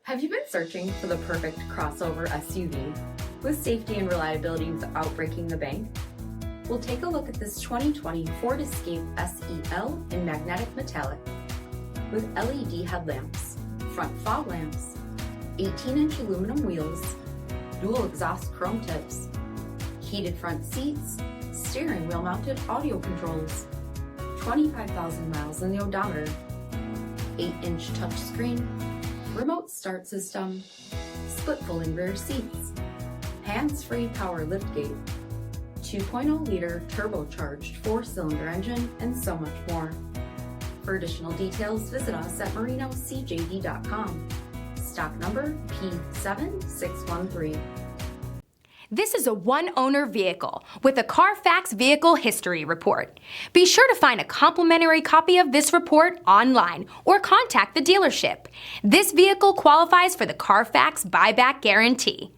Have you been searching for the perfect crossover SUV with safety and reliability without breaking the bank? We'll take a look at this 2020 Ford Escape SEL in magnetic metallic with LED headlamps, front fog lamps, 18-inch aluminum wheels, dual exhaust chrome tips, heated front seats, steering wheel mounted audio controls, 25,000 miles in the odometer, 8-inch touchscreen, remote start system, split folding rear seats, hands-free power liftgate, 2.0-liter turbocharged 4-cylinder engine, and so much more. For additional details, visit us at marinocjd.com. Stock number P7613. This is a one-owner vehicle with a CARFAX Vehicle History Report. Be sure to find a complimentary copy of this report online or contact the dealership. This vehicle qualifies for the CARFAX Buyback Guarantee.